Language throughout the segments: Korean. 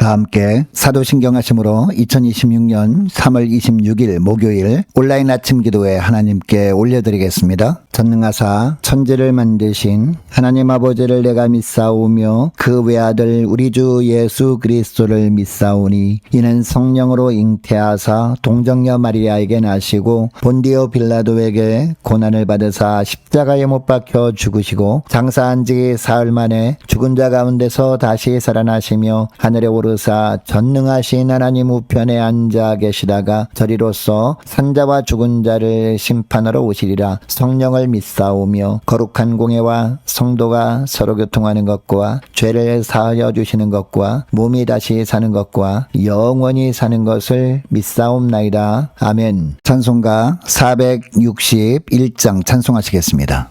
다 함께 사도신경하심으로 2026년 3월 26일 목요일 온라인 아침 기도회 하나님께 올려드리겠습니다. 전능하사 천지를 만드신 하나님 아버지를 내가 믿사오며 그 외아들 우리 주 예수 그리스도를 믿사오니 이는 성령으로 잉태하사 동정녀 마리아에게 나시고 본디오 빌라도에게 고난을 받으사 십자가에 못 박혀 죽으시고 장사한 지 사흘 만에 죽은 자 가운데서 다시 살아나시며 하늘에 오르사 전능하신 하나님 우편에 앉아 계시다가 저리로서 산자와 죽은 자를 심판하러 오시리라. 성령을 믿사오며 거룩한 공예와 성도가 서로 교통하는 것과 죄를 사하여 주시는 것과 몸이 다시 사는 것과 영원히 사는 것을 믿사옵나이다. 아멘. 찬송가 461장 찬송하시겠습니다.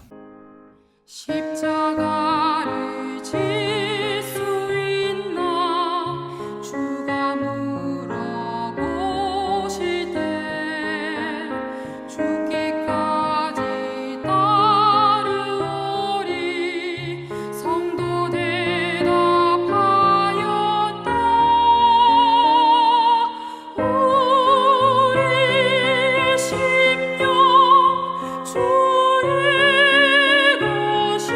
십자가를 질 수 있나 주가 물어보실 때 죽기까지 따르오리 성도 대답하였다. 우리의 심령 주의 것이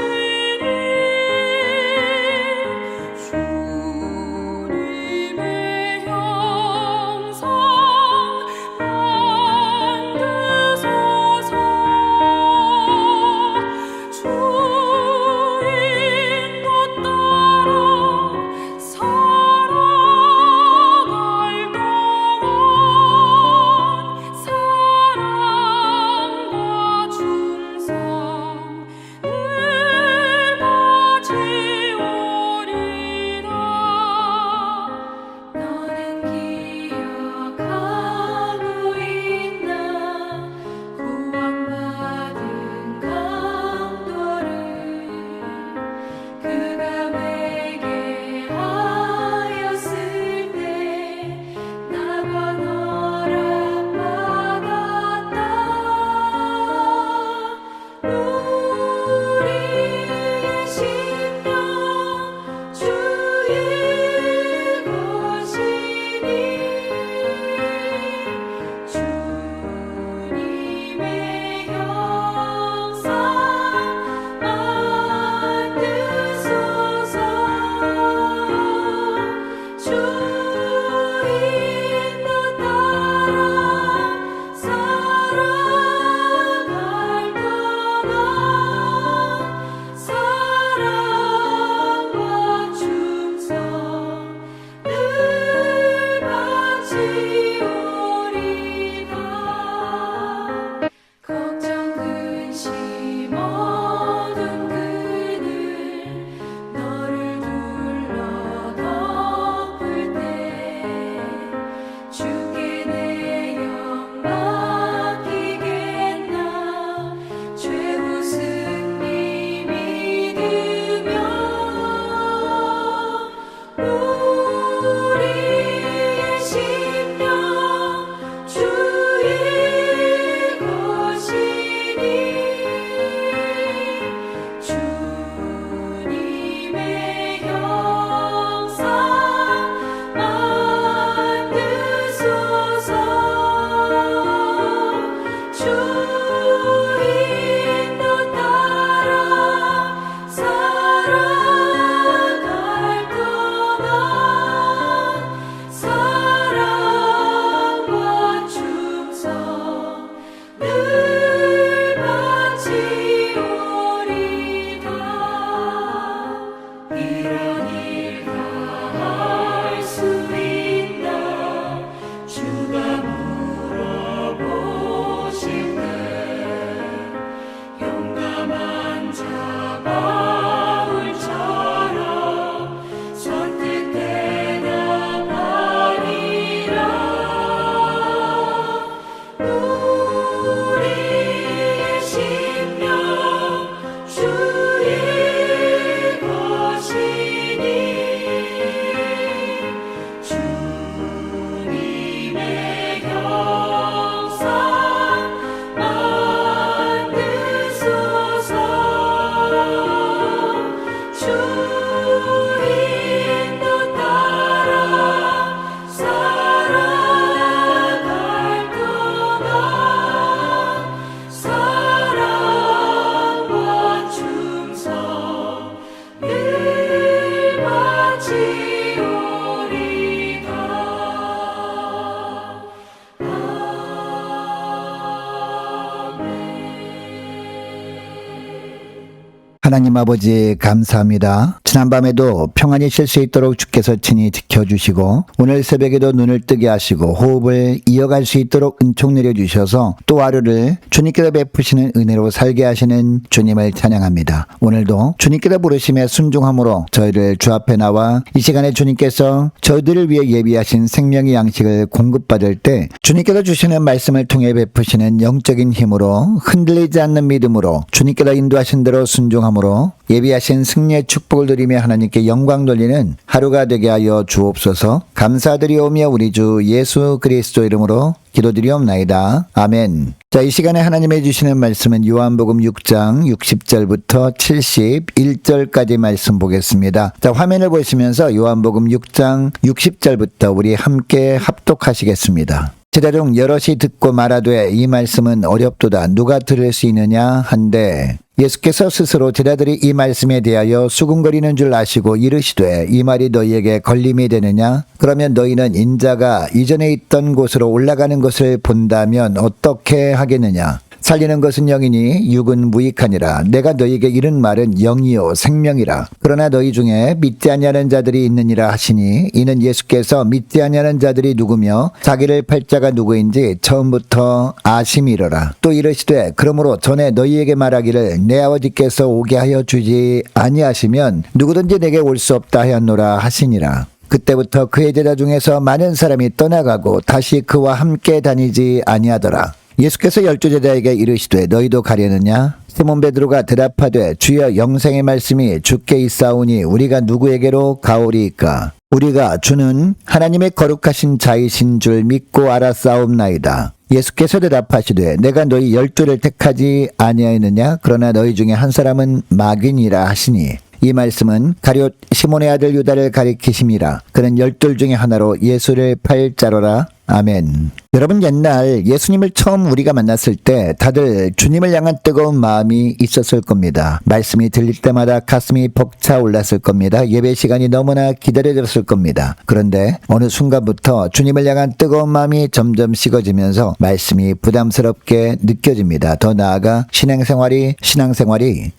하나님 아버지 감사합니다. 지난밤에도 평안히 쉴 수 있도록 주께서 친히 지켜주시고 오늘 새벽에도 눈을 뜨게 하시고 호흡을 이어갈 수 있도록 은총 내려주셔서 또 하루를 주님께서 베푸시는 은혜로 살게 하시는 주님을 찬양합니다. 오늘도 주님께서 부르심에 순종함으로 저희를 주 앞에 나와 이 시간에 주님께서 저희들을 위해 예비하신 생명의 양식을 공급받을 때 주님께서 주시는 말씀을 통해 베푸시는 영적인 힘으로 흔들리지 않는 믿음으로 주님께서 인도하신 대로 순종함으로 예비하신 승리의 축복을 누리며 하나님께 영광 돌리는 하루가 되게 하여 주옵소서. 감사드리오며 우리 주 예수 그리스도 이름으로 기도드리옵나이다. 아멘. 자, 이 시간에 하나님이 주시는 말씀은 요한복음 6장 60절부터 71절까지 말씀 보겠습니다. 자, 화면을 보시면서 요한복음 6장 60절부터 우리 함께 합독하시겠습니다. 제자중 여럿이 듣고 말하되 이 말씀은 어렵도다 누가 들을 수 있느냐 한데 예수께서 스스로 제자들이 이 말씀에 대하여 수군거리는 줄 아시고 이르시되 이 말이 너희에게 걸림이 되느냐? 그러면 너희는 인자가 이전에 있던 곳으로 올라가는 것을 본다면 어떻게 하겠느냐? 살리는 것은 영이니 육은 무익하니라. 내가 너희에게 이른 말은 영이요 생명이라. 그러나 너희 중에 믿지 아니하는 자들이 있느니라 하시니 이는 예수께서 믿지 아니하는 자들이 누구며 자기를 팔 자가 누구인지 처음부터 아심이로라. 또 이르시되 그러므로 전에 너희에게 말하기를 내 아버지께서 오게 하여 주지 아니하시면 누구든지 내게 올 수 없다 하였노라 하시니라. 그때부터 그의 제자 중에서 많은 사람이 떠나가고 다시 그와 함께 다니지 아니하더라. 예수께서 12제자에게 이르시되 너희도 가려느냐? 시몬 베드로가 대답하되 주여 영생의 말씀이 주께 있사오니 우리가 누구에게로 가오리이까? 우리가 주는 하나님의 거룩하신 자이신 줄 믿고 알았사옵나이다. 예수께서 대답하시되 내가 너희 12를 택하지 아니하였느냐? 그러나 너희 중에 한 사람은 마귀니라 하시니 이 말씀은 가룟 시몬의 아들 유다를 가리키심이라. 그는 12 중에 하나로 예수를 팔 자로라. 아멘. 여러분, 옛날 예수님을 처음 우리가 만났을 때 다들 주님을 향한 뜨거운 마음이 있었을 겁니다. 말씀이 들릴 때마다 가슴이 벅차 올랐을 겁니다. 예배 시간이 너무나 기다려졌을 겁니다. 그런데 어느 순간부터 주님을 향한 뜨거운 마음이 점점 식어지면서 말씀이 부담스럽게 느껴집니다. 더 나아가 신앙생활이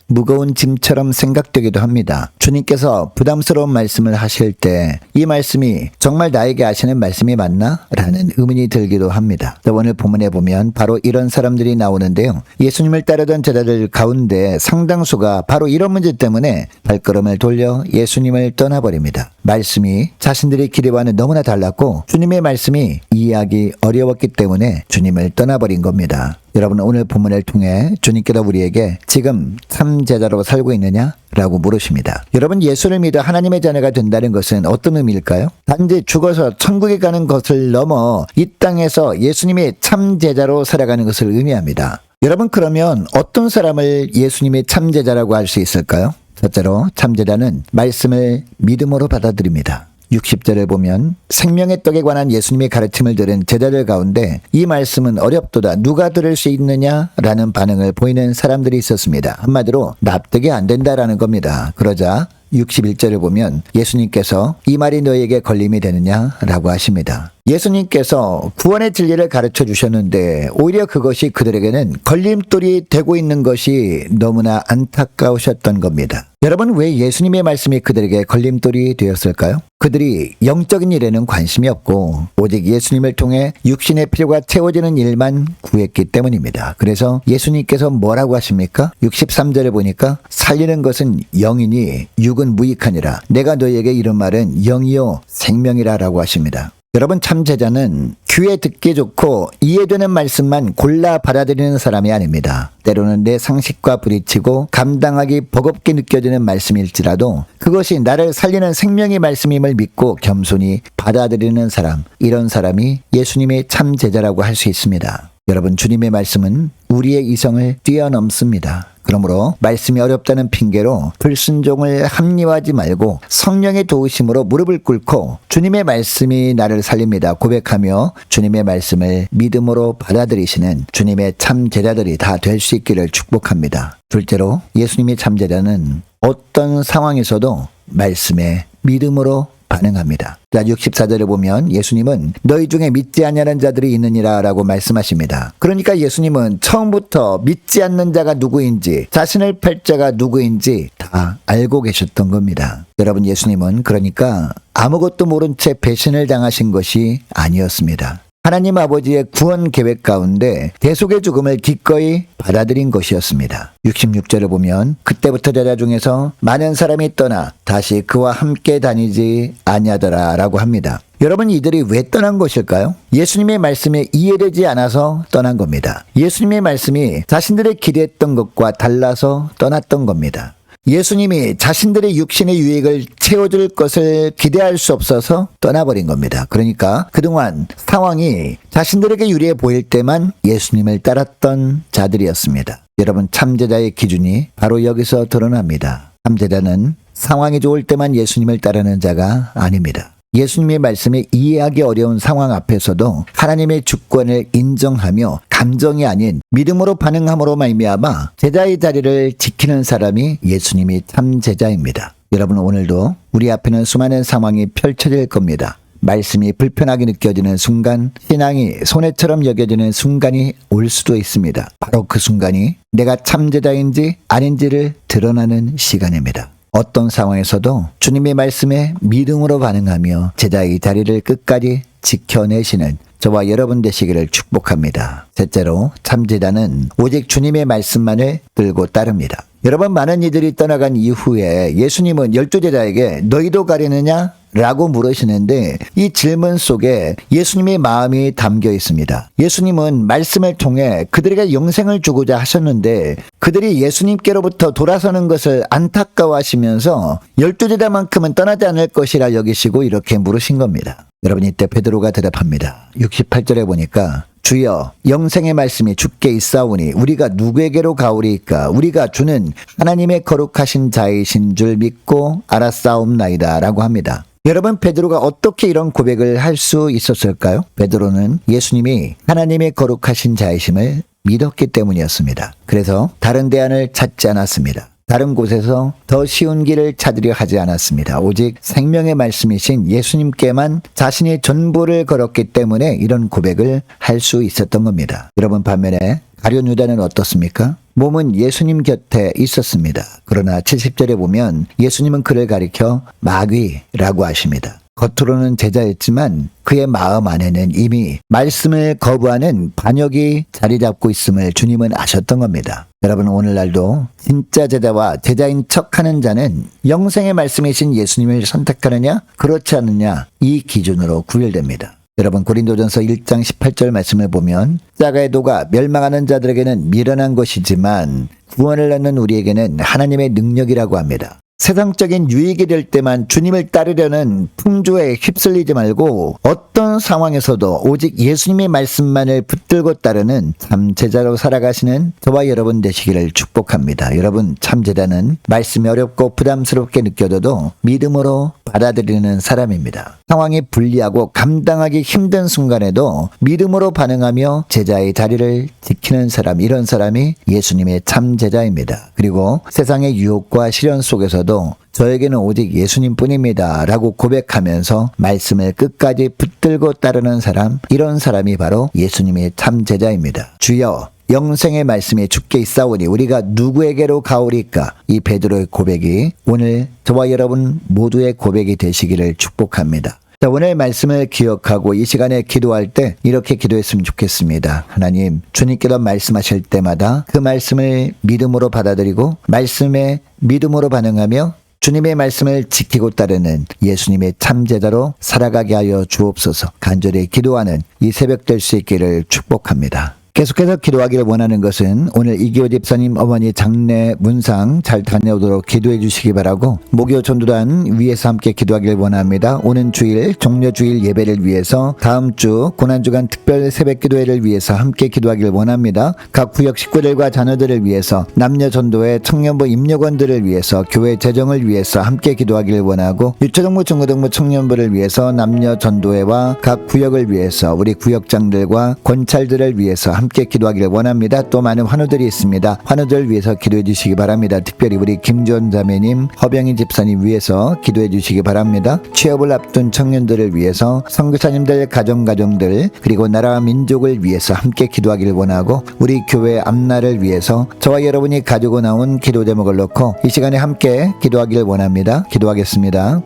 무거운 짐처럼 생각되기도 합니다. 주님께서 부담스러운 말씀을 하실 때 이 말씀이 정말 나에게 하시는 말씀이 맞나? 라는 의문이 들기도 합니다. 오늘 본문에 보면 바로 이런 사람들이 나오는데요. 예수님을 따르던 제자들 가운데 상당수가 바로 이런 문제 때문에 발걸음을 돌려 예수님을 떠나버립니다. 말씀이 자신들의 기대와는 너무나 달랐고 주님의 말씀이 이해하기 어려웠기 때문에 주님을 떠나버린 겁니다. 여러분, 오늘 본문을 통해 주님께서 우리에게 지금 참 제자로 살고 있느냐? 라고 물으십니다. 여러분, 예수를 믿어 하나님의 자녀가 된다는 것은 어떤 의미일까요? 단지 죽어서 천국에 가는 것을 넘어 이 땅에서 예수님의 참 제자로 살아가는 것을 의미합니다. 여러분, 그러면 어떤 사람을 예수님의 참 제자라고 할 수 있을까요? 첫째로 참 제자는 말씀을 믿음으로 받아들입니다. 60절을 보면 생명의 떡에 관한 예수님의 가르침을 들은 제자들 가운데 이 말씀은 어렵도다 누가 들을 수 있느냐? 라는 반응을 보이는 사람들이 있었습니다. 한마디로 납득이 안 된다라는 겁니다. 그러자 61절을 보면 예수님께서 이 말이 너희에게 걸림이 되느냐? 라고 하십니다. 예수님께서 구원의 진리를 가르쳐 주셨는데 오히려 그것이 그들에게는 걸림돌이 되고 있는 것이 너무나 안타까우셨던 겁니다. 여러분, 왜 예수님의 말씀이 그들에게 걸림돌이 되었을까요? 그들이 영적인 일에는 관심이 없고 오직 예수님을 통해 육신의 필요가 채워지는 일만 구했기 때문입니다. 그래서 예수님께서 뭐라고 하십니까? 63절을 보니까 살리는 것은 영이니 육은 무익하니라. 내가 너희에게 이런 말은 영이요 생명이라 라고 하십니다. 여러분, 참 제자는 귀에 듣기 좋고 이해되는 말씀만 골라 받아들이는 사람이 아닙니다. 때로는 내 상식과 부딪히고 감당하기 버겁게 느껴지는 말씀일지라도 그것이 나를 살리는 생명의 말씀임을 믿고 겸손히 받아들이는 사람, 이런 사람이 예수님의 참 제자라고 할 수 있습니다. 여러분, 주님의 말씀은 우리의 이성을 뛰어넘습니다. 그러므로 말씀이 어렵다는 핑계로 불순종을 합리화하지 말고 성령의 도우심으로 무릎을 꿇고 주님의 말씀이 나를 살립니다 고백하며 주님의 말씀을 믿음으로 받아들이시는 주님의 참 제자들이 다 될 수 있기를 축복합니다. 둘째로 예수님의 참 제자는 어떤 상황에서도 말씀에 믿음으로 반응합니다. 자, 64절에 보면 예수님은 너희 중에 믿지 아니하는 자들이 있느니라 라고 말씀하십니다. 그러니까 예수님은 처음부터 믿지 않는 자가 누구인지, 자신을 팔 자가 누구인지 다 알고 계셨던 겁니다. 여러분, 예수님은 그러니까 아무것도 모른 채 배신을 당하신 것이 아니었습니다. 하나님 아버지의 구원 계획 가운데 대속의 죽음을 기꺼이 받아들인 것이었습니다. 66절을 보면 그때부터 제자 중에서 많은 사람이 떠나 다시 그와 함께 다니지 아니하더라 라고 합니다. 여러분, 이들이 왜 떠난 것일까요? 예수님의 말씀에 이해되지 않아서 떠난 겁니다. 예수님의 말씀이 자신들의 기대했던 것과 달라서 떠났던 겁니다. 예수님이 자신들의 육신의 유익을 채워줄 것을 기대할 수 없어서 떠나버린 겁니다. 그러니까 그동안 상황이 자신들에게 유리해 보일 때만 예수님을 따랐던 자들이었습니다. 여러분, 참제자의 기준이 바로 여기서 드러납니다. 참제자는 상황이 좋을 때만 예수님을 따르는 자가 아닙니다. 예수님의 말씀에 이해하기 어려운 상황 앞에서도 하나님의 주권을 인정하며 감정이 아닌 믿음으로 반응함으로 말미암아 제자의 자리를 지키는 사람이 예수님이 참 제자입니다. 여러분, 오늘도 우리 앞에는 수많은 상황이 펼쳐질 겁니다. 말씀이 불편하게 느껴지는 순간, 신앙이 손해처럼 여겨지는 순간이 올 수도 있습니다. 바로 그 순간이 내가 참 제자인지 아닌지를 드러나는 시간입니다. 어떤 상황에서도 주님의 말씀에 믿음으로 반응하며 제자의 자리를 끝까지 지켜내시는 저와 여러분 되시기를 축복합니다. 셋째로, 참제자는 오직 주님의 말씀만을 들고 따릅니다. 여러분, 많은 이들이 떠나간 이후에 예수님은 12제자에게 너희도 가려느냐? 라고 물으시는데 이 질문 속에 예수님의 마음이 담겨 있습니다. 예수님은 말씀을 통해 그들에게 영생을 주고자 하셨는데 그들이 예수님께로부터 돌아서는 것을 안타까워하시면서 12제자만큼은 떠나지 않을 것이라 여기시고 이렇게 물으신 겁니다. 여러분, 이때 베드로가 대답합니다. 68절에 보니까 주여, 영생의 말씀이 주께 있사오니 우리가 누구에게로 가오리이까? 우리가 주는 하나님의 거룩하신 자이신 줄 믿고 알았사옵나이다 라고 합니다. 여러분, 베드로가 어떻게 이런 고백을 할 수 있었을까요? 베드로는 예수님이 하나님의 거룩하신 자이심을 믿었기 때문이었습니다. 그래서 다른 대안을 찾지 않았습니다. 다른 곳에서 더 쉬운 길을 찾으려 하지 않았습니다. 오직 생명의 말씀이신 예수님께만 자신의 전부를 걸었기 때문에 이런 고백을 할 수 있었던 겁니다. 여러분, 반면에 가룟 유다는 어떻습니까? 몸은 예수님 곁에 있었습니다. 그러나 70절에 보면 예수님은 그를 가리켜 마귀라고 하십니다. 겉으로는 제자였지만 그의 마음 안에는 이미 말씀을 거부하는 반역이 자리 잡고 있음을 주님은 아셨던 겁니다. 여러분, 오늘날도 진짜 제자와 제자인 척하는 자는 영생의 말씀이신 예수님을 선택하느냐 그렇지 않느냐 이 기준으로 구별됩니다. 여러분, 고린도전서 1장 18절 말씀을 보면 짝의 도가 멸망하는 자들에게는 미련한 것이지만 구원을 얻는 우리에게는 하나님의 능력이라고 합니다. 세상적인 유익이 될 때만 주님을 따르려는 풍조에 휩쓸리지 말고 어떤 상황에서도 오직 예수님의 말씀만을 붙들고 따르는 참 제자로 살아가시는 저와 여러분 되시기를 축복합니다. 여러분, 참 제자는 말씀이 어렵고 부담스럽게 느껴져도 믿음으로 받아들이는 사람입니다. 상황이 불리하고 감당하기 힘든 순간에도 믿음으로 반응하며 제자의 자리를 지키는 사람, 이런 사람이 예수님의 참 제자입니다. 그리고 세상의 유혹과 시련 속에서도 저에게는 오직 예수님뿐입니다 라고 고백하면서 말씀을 끝까지 붙들고 따르는 사람, 이런 사람이 바로 예수님의 참 제자입니다. 주여, 영생의 말씀이 주께 있사오니 우리가 누구에게로 가오리까? 이 베드로의 고백이 오늘 저와 여러분 모두의 고백이 되시기를 축복합니다. 자, 오늘 말씀을 기억하고 이 시간에 기도할 때 이렇게 기도했으면 좋겠습니다. 하나님, 주님께서 말씀하실 때마다 그 말씀을 믿음으로 받아들이고 말씀에 믿음으로 반응하며 주님의 말씀을 지키고 따르는 예수님의 참 제자로 살아가게 하여 주옵소서. 간절히 기도하는 이 새벽 될 수 있기를 축복합니다. 계속해서 기도하기를 원하는 것은 오늘 이기호 집사님 어머니 장례 문상 잘 다녀오도록 기도해 주시기 바라고, 목요 전도단 위에서 함께 기도하기를 원합니다. 오는 주일 종려주일 예배를 위해서, 다음 주 고난주간 특별 새벽 기도회를 위해서 함께 기도하기를 원합니다. 각 구역 식구들과 자녀들을 위해서, 남녀 전도회 청년부 임력원들을 위해서, 교회 재정을 위해서 함께 기도하기를 원하고, 유초등부 중고등부 청년부를 위해서, 남녀 전도회와 각 구역을 위해서, 우리 구역장들과 권찰들을 위해서 함께 기도하기를 원합니다. 또 많은 환우들이 있습니다. 환우들 위해서 기도해 주시기 바랍니다. 특별히 우리 김주원 자매님, 허병희 집사님 위해서 기도해 주시기 바랍니다. 취업을 앞둔 청년들을 위해서, 선교사님들, 가정들, 그리고 나라와 민족을 위해서 함께 기도하기를 원하고, 우리 교회 앞날을 위해서 저와 여러분이 가지고 나온 기도 제목을 놓고 이 시간에 함께 기도하기를 원합니다. 기도하겠습니다.